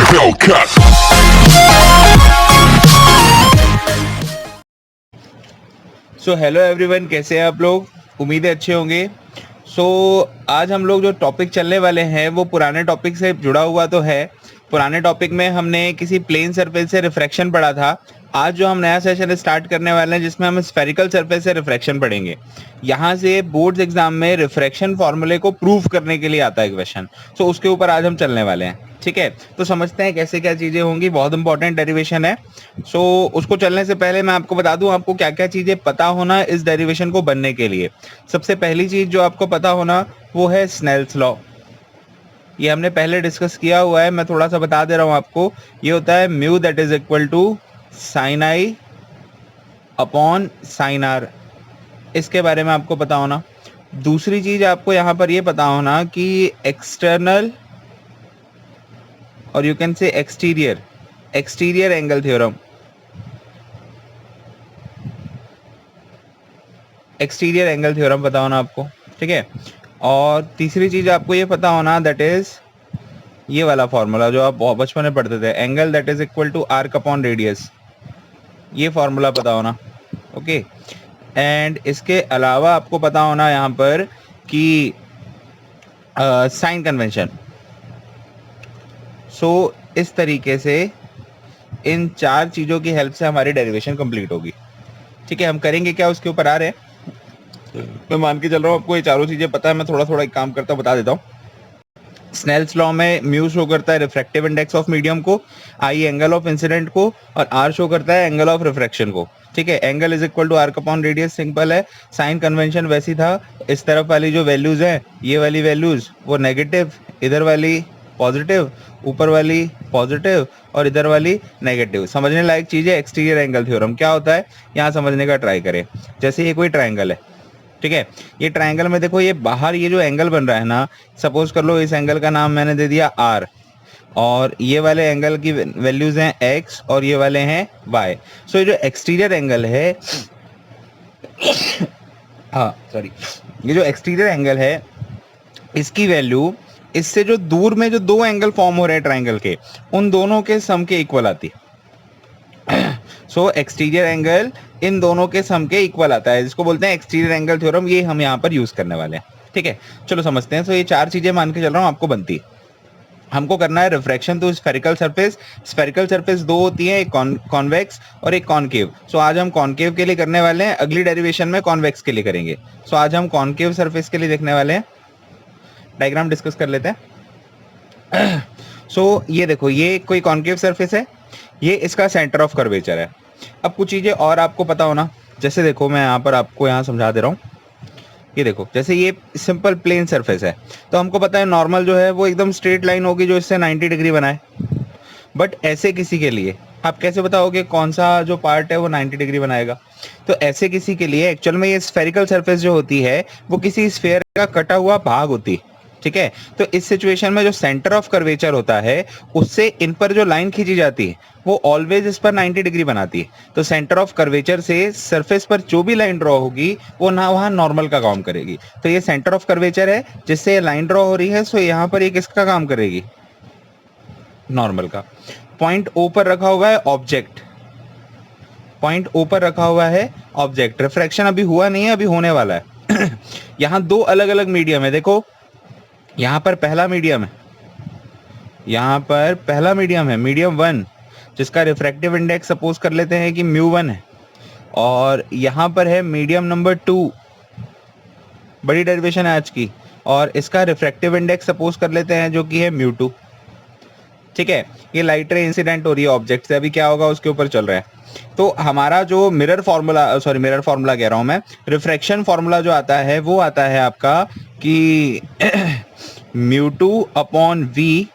Hellcat. So hello everyone, कैसे हैं आप लोग? उम्मीद है अच्छे होंगे। आज हम लोग जो टॉपिक चलने वाले हैं वो पुराने टॉपिक से जुड़ा हुआ तो है। पुराने टॉपिक में हमने किसी प्लेन सरफेस से रिफ्रैक्शन पढ़ा था। आज जो हम नया सेशन स्टार्ट करने वाले हैं जिसमें हम स्फेरिकल सरफेस से रिफ्रैक्शन पढ़ेंगे। यहाँ से बोर्ड्स एग्जाम में रिफ्रैक्शन फॉर्मूले को प्रूव करने के लिए आता है क्वेश्चन। उसके ऊपर आज हम चलने वाले हैं। ठीक है, तो समझते हैं कैसे क्या चीज़ें होंगी। बहुत इंपॉर्टेंट डेरिवेशन है। उसको चलने से पहले मैं आपको बता दूं आपको क्या क्या चीज़ें पता होना इस डेरिवेशन को बनने के लिए। सबसे पहली चीज़ जो आपको पता होना वो है स्नेल्स लॉ। ये हमने पहले डिस्कस किया हुआ है, मैं थोड़ा सा बता दे रहा हूँ आपको। ये होता है mu that is equal to sine I upon sine R. इसके बारे में आपको पता होना। दूसरी चीज़ आपको यहाँ पर ये पता होना कि एक्सटर्नल और you can say exterior angle theorem, exterior angle theorem पता होना आपको। ठीक है, और तीसरी चीज आपको ये पता होना दैट इज ये वाला फॉर्मूला जो आप बचपन में पढ़ते थे, angle that is equal to arc upon radius. ये फॉर्मूला पता होना। ओके, एंड इसके अलावा आपको पता होना यहाँ पर कि साइन कन्वेंशन। इस तरीके से इन चार चीज़ों की हेल्प से हमारी डेरिवेशन कंप्लीट होगी। ठीक है, हम करेंगे क्या उसके ऊपर आ रहे हैं। मैं मान के चल रहा हूँ आपको ये चारों चीज़ें पता है। मैं थोड़ा थोड़ा एक काम करता बता देता हूँ। स्नेल्स लॉ में म्यू शो करता है रिफ्रैक्टिव इंडेक्स ऑफ मीडियम को, आई एंगल ऑफ इंसिडेंट को, और आर शो करता है एंगल ऑफ रिफ्रैक्शन को। ठीक है, angle is equal to arc upon radius, simple है। साइन कन्वेंशन वैसी था, इस तरफ वाली जो वैल्यूज हैं ये वाली वैल्यूज वो नेगेटिव, इधर वाली पॉजिटिव, ऊपर वाली पॉजिटिव और इधर वाली नेगेटिव। समझने लायक चीज़ है। एक्सटीरियर एंगल थ्योरम क्या होता है यहाँ समझने का ट्राई करें। जैसे ये कोई ट्राइंगल है, ठीक है, ये ट्राइंगल में देखो ये बाहर ये जो एंगल बन रहा है ना, सपोज कर लो इस एंगल का नाम मैंने दे दिया आर, और ये वाले एंगल की वैल्यूज हैं एक्स और ये वाले हैं वाई। ये जो एक्सटीरियर एंगल है हाँ सॉरी, ये जो एक्सटीरियर एंगल है इसकी वैल्यू इससे जो दूर में जो दो एंगल फॉर्म हो रहे हैं ट्राइंगल के, उन दोनों के सम के इक्वल आती है। एक्सटीरियर एंगल इन दोनों के सम के इक्वल आता है, जिसको बोलते हैं एक्सटीरियर एंगल थ्योरम। ये हम यहाँ पर यूज करने वाले हैं। ठीक है, चलो समझते हैं। ये चार चीजें मान के चल रहा हूँ आपको बनती है। हमको करना है refraction to spherical surface. Spherical surface दो होती है, एक कॉन्वेक्स और एक कॉनकेव। आज हम कॉनकेव के लिए करने वाले हैं, अगली डेरिवेशन में कॉन्वेक्स के लिए करेंगे। आज हम कॉनकेव सरफेस के लिए देखने वाले हैं। डायग्राम डिस्कस कर लेते हैं। ये देखो, ये कोई कॉनकेव सरफेस है, ये इसका सेंटर ऑफ कर्वेचर है। अब कुछ चीज़ें और आपको पता होना, जैसे देखो मैं यहाँ पर आपको यहाँ समझा दे रहा हूँ। ये देखो, जैसे ये सिंपल प्लेन सरफेस है तो हमको पता है नॉर्मल जो है वो एकदम स्ट्रेट लाइन होगी जो इससे 90 डिग्री बनाए। बट ऐसे किसी के लिए आप कैसे बताओगे कौन सा जो पार्ट है वो 90 डिग्री बनाएगा? तो ऐसे किसी के लिए एक्चुअल में ये स्फेरिकल सरफेस जो होती है वो किसी स्फेयर का कटा हुआ भाग होती है। ठीक है, तो इस सिचुएशन में जो सेंटर ऑफ कर्वेचर होता है उससे इन पर जो लाइन खींची जाती है वो ऑलवेज इस पर 90 डिग्री बनाती है। तो सेंटर ऑफ कर्वेचर से सरफेस पर जो भी लाइन ड्रॉ होगी वो ना वहाँ नॉर्मल का काम करेगी। तो ये सेंटर ऑफ कर्वेचर है जिससे लाइन ड्रॉ हो रही है। यहाँ पर ये किसका काम करेगी? नॉर्मल का। पॉइंट ओ पर रखा हुआ है ऑब्जेक्ट, पॉइंट ओ पर रखा हुआ है ऑब्जेक्ट। रिफ्रैक्शन अभी हुआ नहीं है, अभी होने वाला है। यहाँ दो अलग अलग मीडियम है। देखो यहाँ पर पहला मीडियम है, यहाँ पर पहला मीडियम है मीडियम 1, जिसका रिफ्रैक्टिव इंडेक्स सपोज कर लेते हैं कि μ1 है। और यहाँ पर है मीडियम नंबर 2, बड़ी डेरिवेशन है आज की, और इसका रिफ्रैक्टिव इंडेक्स सपोज कर लेते हैं जो कि है μ2। ठीक है, ये लाइट रे इंसिडेंट हो रही है ऑब्जेक्ट से, अभी क्या होगा उसके ऊपर चल रहा है। तो हमारा जो मिरर फार्मूला कह रहा हूं मैं, रिफ्रैक्शन फार्मूला जो आता है वो आता है आपका कि μ2 upon v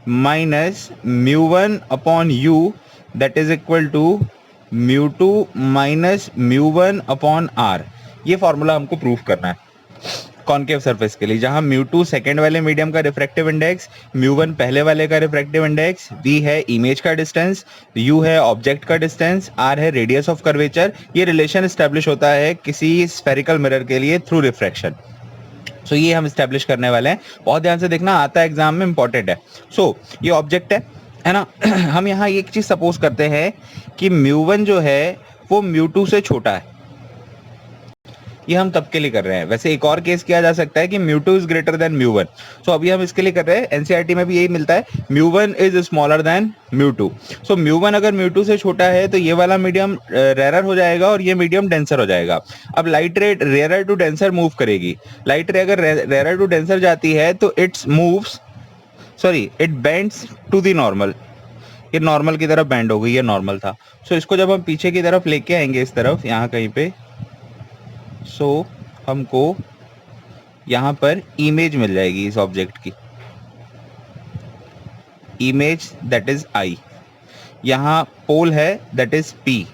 minus μ1 upon u that is equal to μ2 minus μ1 upon r। ये फार्मूला हमको प्रूफ करना है कॉनकेव सरफेस के लिए, जहां μ2 सेकेंड वाले मीडियम का रिफ्रैक्टिव इंडेक्स, μ1 पहले वाले का रिफ्रैक्टिव इंडेक्स, v है इमेज का डिस्टेंस, u है ऑब्जेक्ट का डिस्टेंस, r है रेडियस ऑफ कर्वेचर। ये रिलेशन एस्टेब्लिश होता है किसी स्फेरिकल मिरर के लिए थ्रू रिफ्रैक्शन। ये हम एस्टेब्लिश करने वाले हैं। बहुत ध्यान से देखना, आता है एग्जाम में, इंपॉर्टेंट है। ये ऑब्जेक्ट है है ना। हम यहाँ एक चीज सपोज करते हैं कि म्यू1 जो है वो म्यू2 से छोटा है, ये हम तब के लिए कर रहे हैं। वैसे एक और केस किया जा सकता है कि म्यू2 इज ग्रेटर देन म्यू1, सो अभी हम इसके लिए कर रहे हैं। एनसीईआरटी में भी यही मिलता है, म्यू1 इज स्मॉलर देन म्यू2। सो म्यू1 अगर म्यू2 से छोटा है तो ये वाला मीडियम रेयर हो जाएगा और ये मीडियम डेंसर हो जाएगा। अब light ray rarer to denser move करेगी। लाइट रे अगर रेयर टू डेंसर जाती है तो it bends to the normal, ये नॉर्मल की तरफ बेंड हो गई, ये नॉर्मल था। सो इसको जब हम पीछे की तरफ लेके आएंगे इस तरफ यहाँ कहीं पे, सो हमको यहाँ पर इमेज मिल जाएगी इस ऑब्जेक्ट की, इमेज दैट इज आई। यहाँ पोल है दैट इज पी,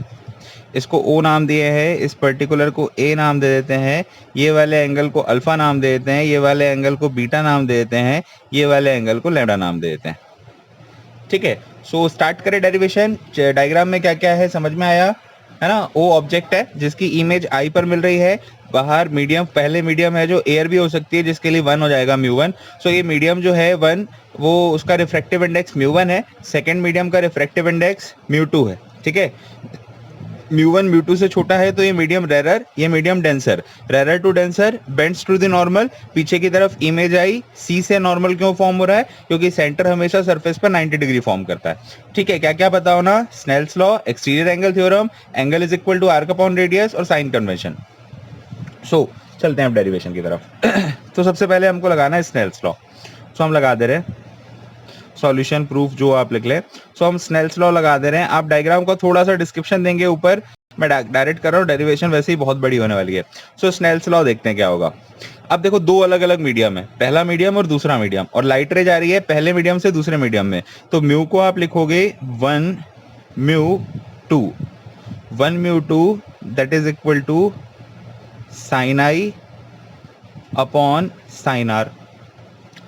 इसको ओ नाम दिए हैं, इस पर्टिकुलर को ए नाम दे देते हैं, ये वाले एंगल को अल्फा नाम दे देते हैं, ये वाले एंगल को बीटा नाम दे देते हैं, ये वाले एंगल को लैम्डा नाम दे देते हैं। ठीक है, सो स्टार्ट करें डेरिवेशन। डायग्राम में क्या क्या है समझ में आया है ना। ओ ऑब्जेक्ट है जिसकी इमेज आई पर मिल रही है, बाहर मीडियम, पहले मीडियम है जो एयर भी हो सकती है जिसके लिए 1 हो जाएगा म्यू1। सो ये मीडियम जो है 1 वो उसका रिफ्रैक्टिव इंडेक्स म्यू1 है, सेकंड मीडियम का रिफ्रैक्टिव इंडेक्स म्यू2 है। ठीक है, म्यू1 म्यू2 से छोटा है तो ये मीडियम रेरर, ये medium denser, rarer to denser, bends to the normal, पीछे की तरफ इमेज आई। सी से नॉर्मल क्यों फॉर्म हो रहा है, क्योंकि सेंटर हमेशा सरफेस पर 90 डिग्री फॉर्म करता है। ठीक है, क्या क्या पता होना, Snell's law, exterior angle theorem, angle is equal to arc upon radius और साइन कन्वेंशन। सो चलते हैं अब डेरिवेशन की तरफ। तो सबसे पहले हमको लगाना है स्नेल्स लॉ, सो हम लगा दे रहे हैं, सॉल्यूशन प्रूफ जो आप लिख ले। सो हम स्नेल्स लॉ लगा दे रहे हैं। आप डायग्राम का थोड़ा सा डिस्क्रिप्शन देंगे ऊपर, मैं डायरेक्ट कर रहा हूँ, डेरिवेशन वैसे ही बहुत बड़ी होने वाली है। सो स्नेल्स लॉ देखते हैं क्या होगा। अब देखो दो अलग अलग मीडियम है, पहला मीडियम और दूसरा मीडियम, और लाइट रे जा रही है पहले मीडियम से दूसरे मीडियम में। तो म्यू को आप लिखोगे 1 म्यू2, 1 म्यू2 that is equal to sine I upon sine r.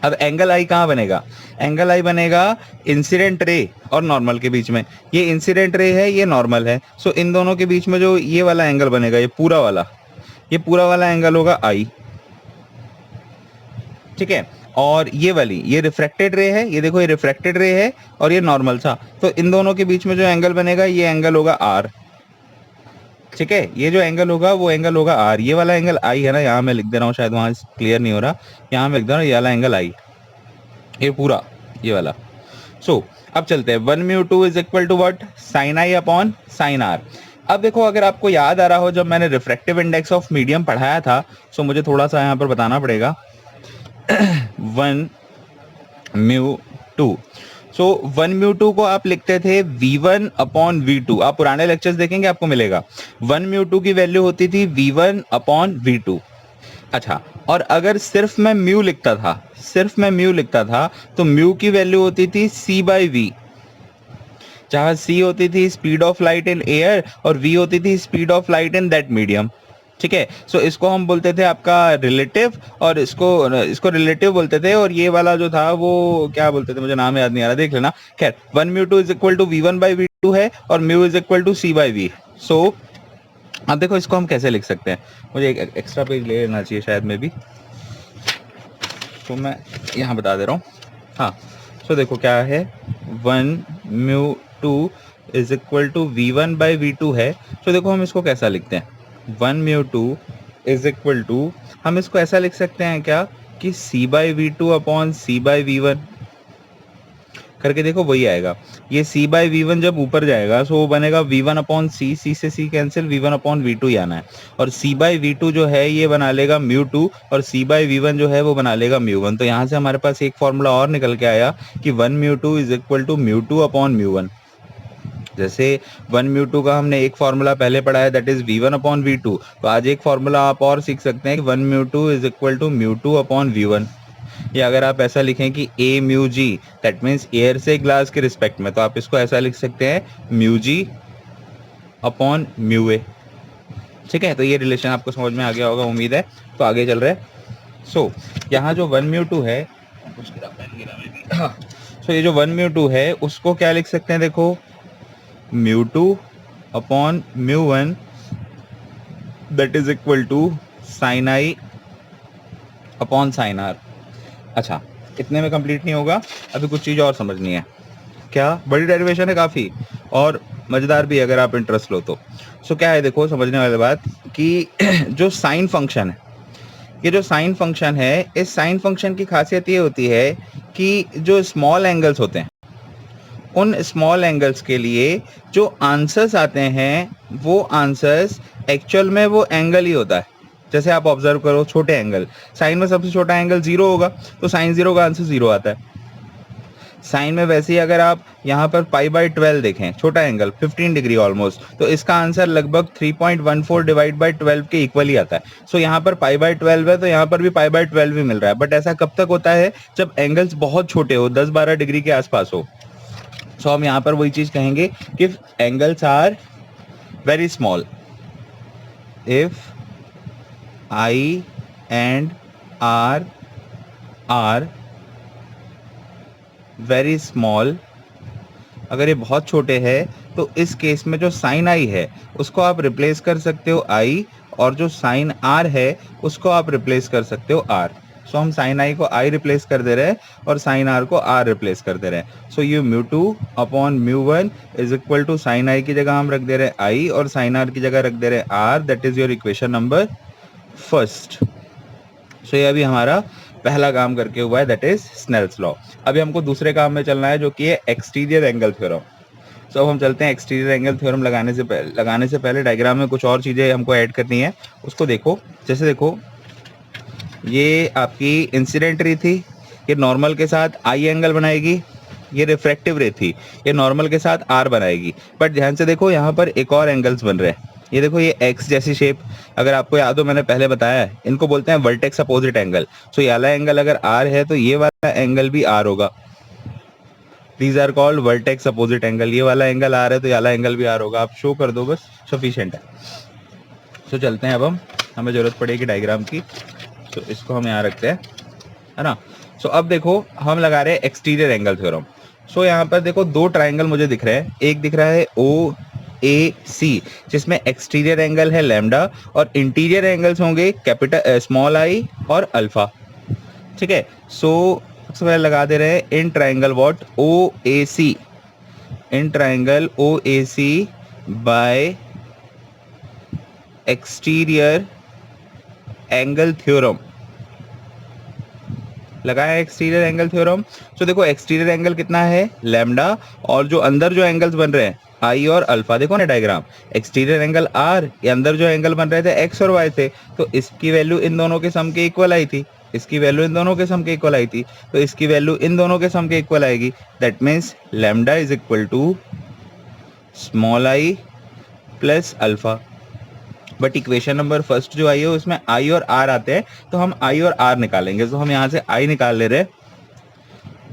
अब एंगल आई कहाँ बनेगा, एंगल आई बनेगा इंसिडेंट रे और नॉर्मल के बीच में। ये इंसिडेंट रे है, ये नॉर्मल है, सो इन दोनों के बीच में जो ये वाला एंगल बनेगा, ये पूरा वाला एंगल होगा आई। ठीक है, और ये रिफ्रैक्टेड रे है, ये देखो ये रिफ्रैक्टेड रे है और ये नॉर्मल था, तो इन दोनों के बीच में जो एंगल बनेगा ये एंगल होगा आर। ठीक है, ये जो एंगल होगा वो एंगल होगा आर। ये वाला एंगल आई है ना, यहाँ मैं लिख दे रहा हूँ, शायद वहां क्लियर नहीं हो रहा, यहाँ मैं लिख दे रहा हूँ, ये वाला एंगल आई, ये पूरा ये वाला। सो अब चलते हैं, 1 म्यू2 is equal to what, sine I upon sine r. अब देखो अगर आपको याद आ रहा हो जब मैंने रिफ्रैक्टिव इंडेक्स ऑफ मीडियम पढ़ाया था, सो मुझे थोड़ा सा यहाँ पर बताना पड़ेगा। 1 म्यू2, सो 1 म्यू2 को आप लिखते थे v1 अपॉन v2। आप पुराने लेक्चर्स देखेंगे आपको मिलेगा, 1 म्यू2 की वैल्यू होती थी v1 अपॉन v2। अच्छा, और अगर सिर्फ मैं म्यू लिखता था तो म्यू की वैल्यू होती थी c बाई वी, जहां c होती थी speed of light in air और v होती थी speed of light in that medium. ठीक है, सो इसको हम बोलते थे आपका रिलेटिव, और इसको रिलेटिव बोलते थे, और ये वाला जो था वो क्या बोलते थे, मुझे नाम याद नहीं आ रहा, देख लेना। खैर 1 म्यू2 is equal to v1 by v2 है और mu is equal to c by v. So अब देखो इसको हम कैसे लिख सकते हैं, मुझे एक एक्स्ट्रा पेज ले लेना चाहिए शायद में भी, तो मैं यहाँ बता दे रहा हूँ। हाँ, सो देखो क्या है, 1 म्यू2 is equal to v1 by v2 है। सो देखो हम इसको कैसा लिखते हैं, 1 म्यू2 इज इक्वल टू, हम इसको ऐसा लिख सकते हैं क्या कि c by v2 upon c by v1 करके देखो वही आएगा। ये c बाई v1 जब ऊपर जाएगा सो वो बनेगा v1 अपॉन c, c से c cancel, v1 upon v2 ही आना है, और c बाई v2 जो है ये बना लेगा म्यू2 और c बाई v1 जो है वो बना लेगा म्यू1। तो यहाँ से हमारे पास एक फॉर्मूला और निकल के आया कि 1 म्यू2 इज इक्वल टू म्यू2 अपॉन म्यू1। जैसे 1 म्यू2 का हमने एक फॉर्मूला पहले पढ़ा है that is v1 upon v2, तो आज एक फॉर्मूला आप और सीख सकते हैं कि 1 म्यू2 इज इक्वल टू म्यू2 अपॉन v1। या अगर आप ऐसा लिखें कि a mu g, that means air से ग्लास के रिस्पेक्ट में, तो आप इसको ऐसा लिख सकते हैं mu g upon mu a. ठीक है, तो ये रिलेशन आपको समझ में आ गया होगा उम्मीद है। तो आगे चल रहे हैं। सो यहाँ जो 1 म्यू2 है, सो ये जो 1 म्यू2 है उसको क्या लिख सकते हैं, देखो म्यू2 अपॉन म्यू1 that is equal to sine I upon sine r. अच्छा, इतने में कंप्लीट नहीं होगा, अभी कुछ चीज और समझनी है। क्या बड़ी डेरिवेशन है काफ़ी, और मज़ेदार भी है अगर आप इंटरेस्ट लो तो। सो क्या है, देखो समझने वाली बात कि जो साइन फंक्शन है, ये जो साइन फंक्शन है, इस साइन फंक्शन की खासियत ये होती है कि जो स्मॉल एंगल्स होते हैं, उन स्मॉल एंगल्स के लिए जो आंसर्स आते हैं, वो आंसर्स एक्चुअल में वो एंगल ही होता है। जैसे आप ऑब्जर्व करो, छोटे एंगल, साइन में सबसे छोटा एंगल 0 होगा, तो साइन 0 का आंसर 0 आता है। साइन में वैसे ही अगर आप यहाँ पर π/12 देखें, छोटा एंगल 15 डिग्री ऑलमोस्ट, तो इसका आंसर लगभग 3.14 डिवाइड बाई 12 के इक्वल ही आता है। सो यहाँ पर π/12 है, तो यहाँ पर भी π/12 भी मिल रहा है। बट ऐसा कब तक होता है, जब एंगल्स बहुत छोटे हो, 10-12 डिग्री के आसपास हो। सो हम यहाँ पर वही चीज कहेंगे कि angles are very small, if I and R are very small, अगर ये बहुत छोटे हैं तो इस केस में जो साइन आई है उसको आप रिप्लेस कर सकते हो आई, और जो साइन आर है उसको आप रिप्लेस कर सकते हो आर। सो हम साइन आई को आई रिप्लेस कर दे रहे हैं और साइन आर को आर रिप्लेस कर दे रहे हैं। सो ये μ2 upon μ1 is equal to sine i की जगह हम रख दे रहे हैं आई, और साइन आर की जगह रख दे रहे हैं r. That is your equation number first. So ये अभी हमारा पहला काम करके हुआ है, दैट इज स्नेल्स लॉ। अभी हमको दूसरे काम में चलना है, जो कि है एक्सटीरियर एंगल थ्योरम। सो अब हम चलते हैं एक्सटीरियर एंगल थ्योरम लगाने से पहले डायग्राम में कुछ और चीज़ें हमको ऐड करनी है, उसको देखो। जैसे देखो, ये आपकी इंसिडेंट रे थी, ये नॉर्मल के साथ आई एंगल बनाएगी। ये रिफ्रैक्टिव रे थी, ये नॉर्मल के साथ आर बनाएगी। बट ध्यान से देखो, यहाँ पर एक और एंगल्स बन रहे हैं। ये देखो, ये एक्स जैसी शेप, अगर आपको याद हो मैंने पहले बताया है, इनको बोलते हैं वर्टेक्स अपोजिट एंगल। सो ये वाला एंगल अगर आर है तो ये वाला एंगल भी आर होगा। These are called vertex opposite angle. ये वाला एंगल आर है तो ये वाला एंगल भी आर होगा। आप शो कर दो बस, सफिशिएंट है। सो चलते हैं, अब हमें जरूरत पड़ेगी डायग्राम की, तो इसको हम यहाँ रखते हैं, है ना। सो अब देखो, हम लगा रहे हैं एक्सटीरियर एंगल थ्योरम। सो यहाँ पर देखो, दो ट्राइंगल मुझे दिख रहे हैं। एक दिख रहा है OAC, जिसमें एक्सटीरियर एंगल है लैम्डा और इंटीरियर एंगल्स होंगे कैपिटल स्मॉल आई और अल्फा। ठीक है। सो सबसे पहले लगा दे रहे हैं in triangle what, OAC, in triangle OAC bye exterior angle theorem. लगाया एक्सटीरियर एंगल थ्योरम। सो देखो, एक्सटीरियर एंगल कितना है, लैम्डा, और जो अंदर जो एंगल्स बन रहे हैं आई और अल्फा, देखो ना डायग्राम, एक्सटीरियर एंगल आर, ये अंदर जो एंगल बन रहे थे एक्स और वाई थे, तो इसकी वैल्यू इन दोनों के सम के इक्वल आई थी, इसकी वैल्यू इन दोनों के सम के इक्वल आई थी, तो इसकी वैल्यू इन दोनों के सम के इक्वल आएगी। That means lambda is equal to small I plus alpha. But equation number first जो आई है उसमें आई और आर आते हैं, तो हम आई और आर निकालेंगे। तो हम यहाँ से आई निकाल ले रहे हैं,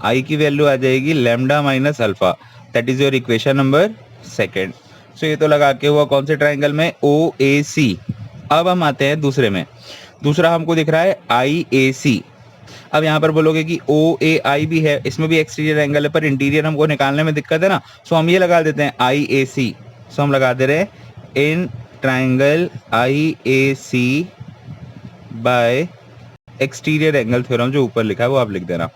आई की वैल्यू आ जाएगी lambda minus alpha. That is your equation number second. So ये तो लगा के हुआ कौन से ट्राइंगल में, OAC। अब हम आते हैं दूसरे में। दूसरा हमको दिख रहा है IAC। अब यहाँ पर बोलोगे कि OAI भी है, इसमें भी एक्सटीरियर एंगल है, पर इंटीरियर हमको निकालने में दिक्कत है ना। सो हम ये लगा देते हैं IAC। सो हम लगा दे रहे हैं in triangle IAC bye exterior angle theorem, जो ऊपर लिखा है वो आप लिख देना।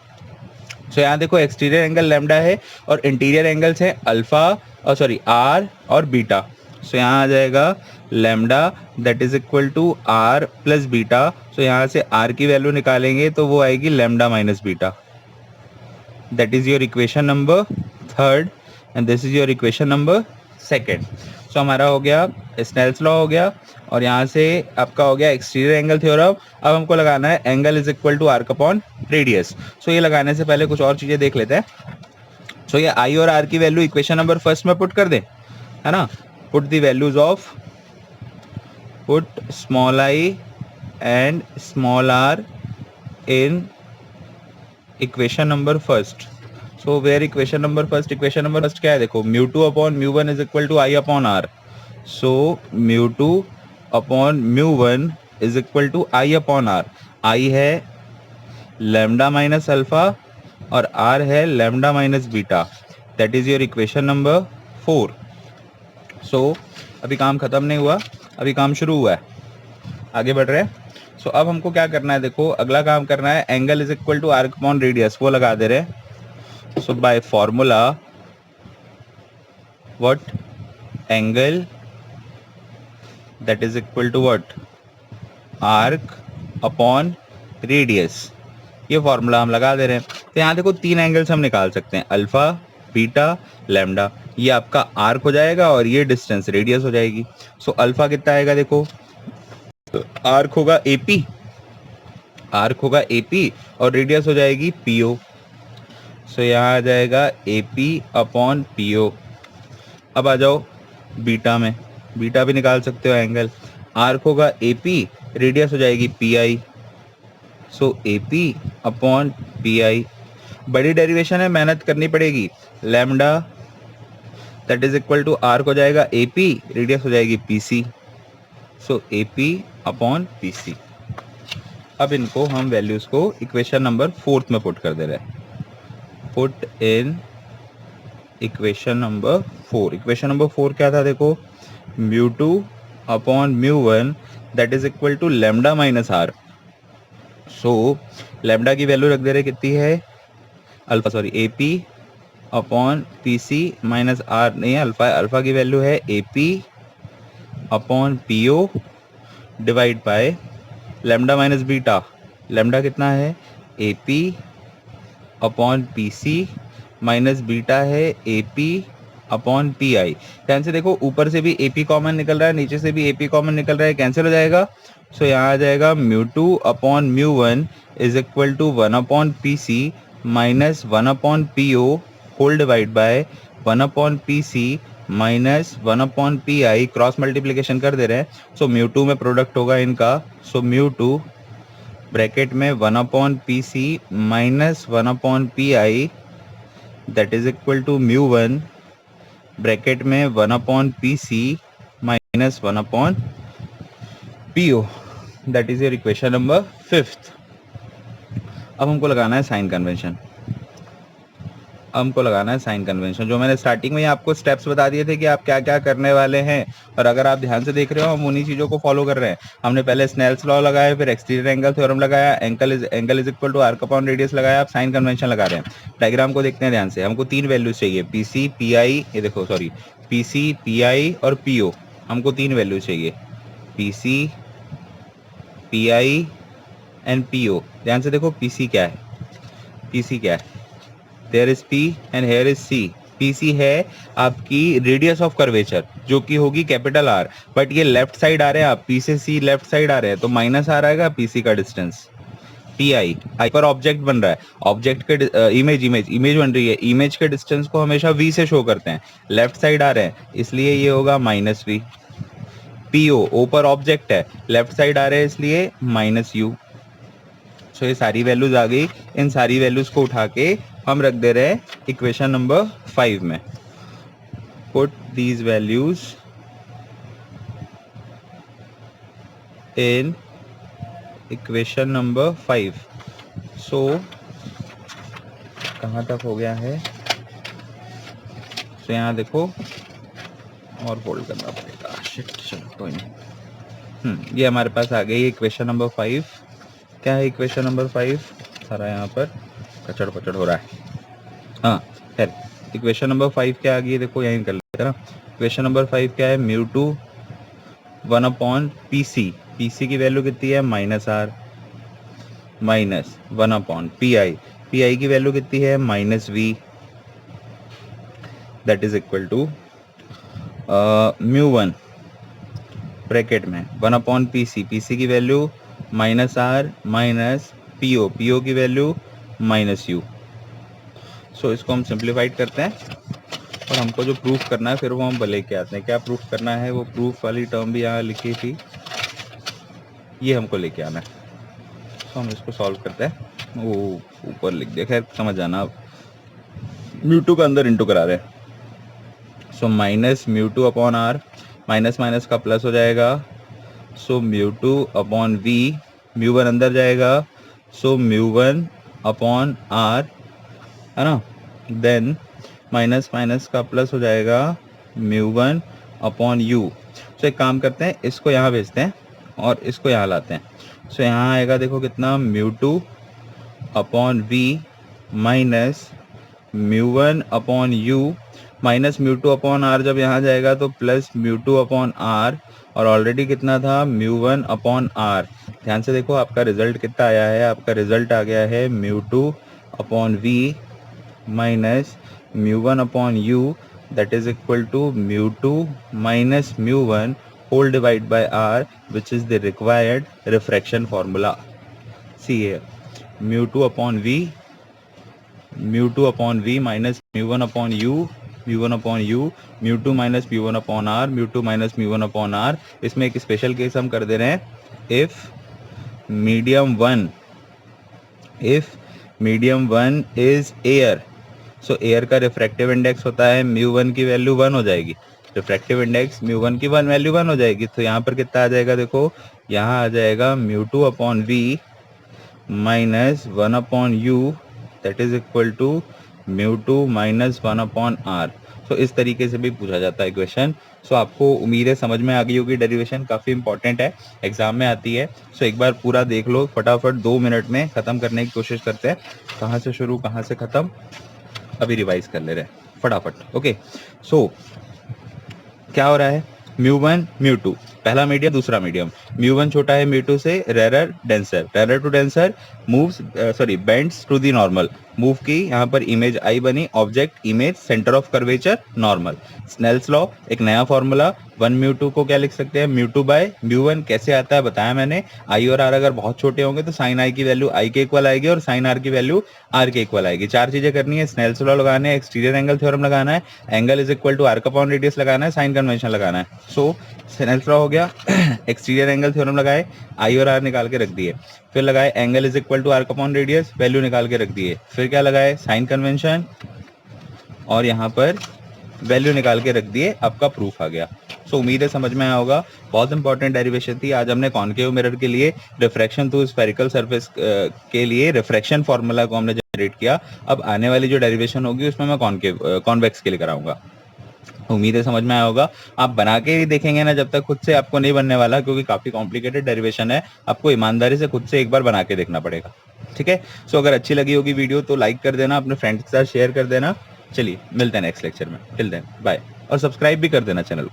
सो यहाँ देखो, एक्सटीरियर एंगल लैम्डा है और इंटीरियर एंगल्स हैं अल्फा और सॉरी आर और बीटा। सो यहाँ आ जाएगा lambda that is equal to r plus beta. So यहाँ से आर की वैल्यू निकालेंगे तो वो आएगी lambda minus beta. That is your equation number third and this is your equation number second. So हमारा हो गया स्नेल्स लॉ हो गया, और यहाँ से आपका हो गया एक्सटीरियर एंगल थ्योरम। अब हमको लगाना है angle is equal to arc upon radius. So ये लगाने से पहले कुछ और चीजें देख लेते हैं। सो ये आई और आर की वैल्यू इक्वेशन नंबर फर्स्ट में पुट कर दें, है ना। Put the values of, put small i and small r in equation number first. So where equation number first क्या है, देखो μ2 upon μ1 is equal to i upon r. So μ2 upon μ1 is equal to i upon r. I है lambda minus alpha और r है lambda minus beta. That is your equation number 4। सो अभी काम खत्म नहीं हुआ, अभी काम शुरू हुआ है, आगे बढ़ रहे हैं। सो अब हमको क्या करना है, देखो अगला काम करना है angle is equal to arc upon radius, वो लगा दे रहे हैं। So by formula what angle that is equal to what arc upon radius. ये फॉर्मूला हम लगा दे रहे हैं। तो यहाँ देखो 3 एंगल्स हम निकाल सकते हैं, अल्फा, बीटा, लैम्डा। ये आपका आर्क हो जाएगा और ये डिस्टेंस रेडियस हो जाएगी। सो अल्फा कितना आएगा देखो, आर्क होगा एपी, आर्क होगा एपी और रेडियस हो जाएगी पीओ। सो यहाँ आ जाएगा एपी अपॉन पीओ। अब आ जाओ बीटा में, बीटा भी निकाल सकते हो एंगल। आर्क होगा एपी, रेडियस हो जाएगी PI. So AP upon PI. बड़ी डेरिवेशन है, मेहनत करनी पड़ेगी। Lambda that is equal to arc हो जाएगा एपी, रेडियस हो जाएगी PC. So AP upon PC. अब इनको हम वैल्यूज को इक्वेशन नंबर 4 में पुट कर दे रहे हैं। Put in equation number 4। Equation number 4 क्या था देखो, mu 2 upon mu 1 that is equal to lambda minus R. So lambda की वैल्यू रख दे रहे कितनी है, alpha sorry AP upon PC minus R नहीं है अल्फा, अल्फा की वैल्यू है AP upon PO divide by lambda minus beta. Lambda कितना है AP upon PC minus beta है एपी अपॉन पी आई। ध्यान से देखो, ऊपर से भी एपी कॉमन निकल रहा है, नीचे से भी एपी कॉमन निकल रहा है, कैंसिल हो जाएगा। सो यहाँ आ जाएगा mu 2 upon mu 1 is equal to 1 upon P C minus 1 upon P O whole divide by 1 upon P C minus 1 upon P I. Cross multiplication कर दे रहे हैं। सो म्यू 2 में प्रोडक्ट होगा इनका। सो म्यू 2 ब्रैकेट में 1 upon P C minus 1 upon P I that is equal to mu 1 bracket में 1 upon P C minus 1 upon P O. That is your equation number 5। अब हमको लगाना है साइन कन्वेंशन। हमको लगाना है साइन कन्वेंशन। जो मैंने स्टार्टिंग में आपको स्टेप्स बता दिए थे कि आप क्या क्या करने वाले हैं, और अगर आप ध्यान से देख रहे हो हम उन्हीं चीज़ों को फॉलो कर रहे हैं। हमने पहले स्नेल्स लॉ लगाया, फिर एक्सटीरियर एंगल थ्योरम लगाया, angle is equal to arc upon radius लगाया, आप साइन कन्वेंशन लगा रहे हैं। डायग्राम को देखते हैं ध्यान से। हमको 3 वैल्यूज चाहिए, पीसी पीआई, ये देखो सॉरी पीसी पीआई और पीओ। हमको 3 वैल्यूज चाहिए, पीसी पीआई एंड पीओ। ध्यान से देखो पीसी क्या है, पीसी क्या है, there is P and here is C. PC है आपकी रेडियस ऑफ कर्वेचर जो कि होगी कैपिटल आर, बट ये लेफ्ट साइड आ रहे हैं, आप पी से सी लेफ्ट साइड आ रहे हैं तो माइनस आर आएगा पीसी का डिस्टेंस। पी आई आई पर ऑब्जेक्ट बन रहा है, ऑब्जेक्ट के इमेज बन रही है, इमेज के डिस्टेंस को हमेशा वी से शो करते हैं, लेफ्ट साइड आ रहे हैं इसलिए ये होगा माइनस वी। पीओ ओ पर ऑब्जेक्ट है, लेफ्ट साइड आ रहे हैं इसलिए माइनस यू। सो ये सारी वैल्यूज आ गई। इन सारी वैल्यूज को उठा के हम रख दे रहे हैं इक्वेशन नंबर 5 में। Put these values in equation number 5। सो कहाँ तक हो गया है, तो यहाँ देखो और फोल्ड करना पड़ेगा, शिट चलो कोई नहीं। ये हमारे पास आ गई इक्वेशन नंबर 5। क्या है इक्वेशन नंबर 5, सारा यहाँ पर कचड़ पचड़ हो रहा है। हाँ खैर, इक्वेशन नंबर 5 क्या आ गई देखो, यहीं कर लेते हैं ना। इक्वेशन नंबर 5 क्या है, mu 2 1 upon P c, p c की वैल्यू कितनी है minus r, minus 1 upon P i, p i की वैल्यू कितनी है minus v, that is equal to mu 1 bracket में 1 upon P c, p c की value minus r minus p o, p o की value minus you. सो इसको हम simplified करते हैं और हमको जो प्रूफ करना है फिर वो हम लेके आते हैं। क्या प्रूफ करना है, वो प्रूफ वाली टर्म भी यहाँ लिखी थी, ये हमको लेके आना है। तो हम इसको सॉल्व करते हैं, वो ऊपर लिख दिया, खैर समझ जाना। अब म्यू 2 का अंदर इंटू करा रहे हैं। So minus mu 2 upon R, minus minus का प्लस हो जाएगा। So mu 2 upon V, mu 1 अंदर जाएगा, सो म्यू 1 अपॉन आर, है ना। देन माइनस माइनस का प्लस हो जाएगा, म्यू 1 अपॉन यू। सो एक काम करते हैं, इसको यहाँ भेजते हैं और इसको यहाँ लाते हैं। सो यहाँ आएगा देखो कितना, mu 2 upon we minus mu 1 upon U minus mu two upon R जब यहाँ जाएगा तो plus mu two upon R, और ऑलरेडी कितना था म्यू वन अपॉन आर। ध्यान से देखो आपका रिजल्ट कितना आया है, आपका रिजल्ट आ गया है mu two upon we minus mu one upon U, that is equal to mu 2 minus mu 1 whole divided by r, which is the required refraction formula. See here, mu 2 upon v minus mu 1 upon u, mu 2 minus mu 1 upon r, mu 2 minus mu 1 upon r. इसमें एक special case हम कर दे रहे हैं, if medium 1 is air, so air का refractive index होता है म्यू वन की वैल्यू 1 हो जाएगी, रिफ्रैक्टिव इंडेक्स म्यू वन की वैल्यू 1 हो जाएगी। तो यहाँ पर कितना आ जाएगा, देखो यहाँ आ जाएगा mu two upon we minus 1 upon u, that is equal to mu two minus 1 upon r. So इस तरीके से भी पूछा जाता है क्वेश्चन। सो आपको उम्मीद है समझ में आ गई होगी, डेरिवेशन काफ़ी इंपॉर्टेंट है, एग्जाम में आती है। सो एक बार पूरा देख लो, फटाफट 2 मिनट में ख़त्म करने की कोशिश करते हैं। कहाँ से शुरू कहाँ से ख़त्म, अभी रिवाइज कर ले रहे हैं फटाफट। ओके, सो क्या हो रहा है, म्यू वन म्यू टू, पहला मीडियम दूसरा मीडियम, म्यू वन छोटा है म्यू टू से, rarer to denser, moves bends to the normal, move की यहाँ पर इमेज आई बनी, object image centre of curvature normal. Snell's law, एक नया फॉर्मूला, 1 म्यू टू को क्या लिख सकते हैं, mu two by mu one. कैसे आता है बताया मैंने, आई और आर अगर बहुत छोटे होंगे तो साइन आई की वैल्यू आई के इक्वल आएगी और साइन आर की वैल्यू आर के इक्वल आएगी। 4 चीजें करनी है, स्नेल्स लॉ लगाना है, एक्सटीरियर एंगल थ्योरम लगाना है, angle is equal to arc upon radius लगाना है, साइन कन्वेंशन लगाना है। सो स्नेल्स लॉ हो गया, एक्सटीरियर एंगल थ्योरम लगाए, आई और आर निकाल के रख दिए, फिर लगाए angle is equal to arc upon radius, value निकाल के रख दिए, फिर क्या लगाए साइन कन्वेंशन और यहाँ पर वैल्यू निकाल के रख दिए, आपका प्रूफ आ गया। सो उम्मीद है समझ में आया होगा, बहुत इंपॉर्टेंट डेरिवेशन थी। आज हमने कॉनकेव मिरर के लिए रिफ्रैक्शन थ्रू स्फेरिकल सरफेस के लिए रिफ्रैक्शन फार्मूला को हमने जनरेट किया। अब आने वाली जो डेरिवेशन होगी उसमें मैं कॉन्वेक्स के लिए कराऊंगा। उम्मीद है समझ में आया होगा। आप बना के ही देखेंगे ना, जब तक खुद से आपको नहीं बनने वाला, क्योंकि काफी कॉम्प्लिकेटेड डेरिवेशन है, आपको ईमानदारी से खुद से एक बार बना के देखना पड़ेगा। ठीक है, सो अगर अच्छी लगी होगी वीडियो तो लाइक कर देना, अपने फ्रेंड्स के साथ शेयर कर देना। चलिए मिलते हैं नेक्स्ट लेक्चर में, टिल देन बाय, और सब्सक्राइब भी कर देना चैनल को।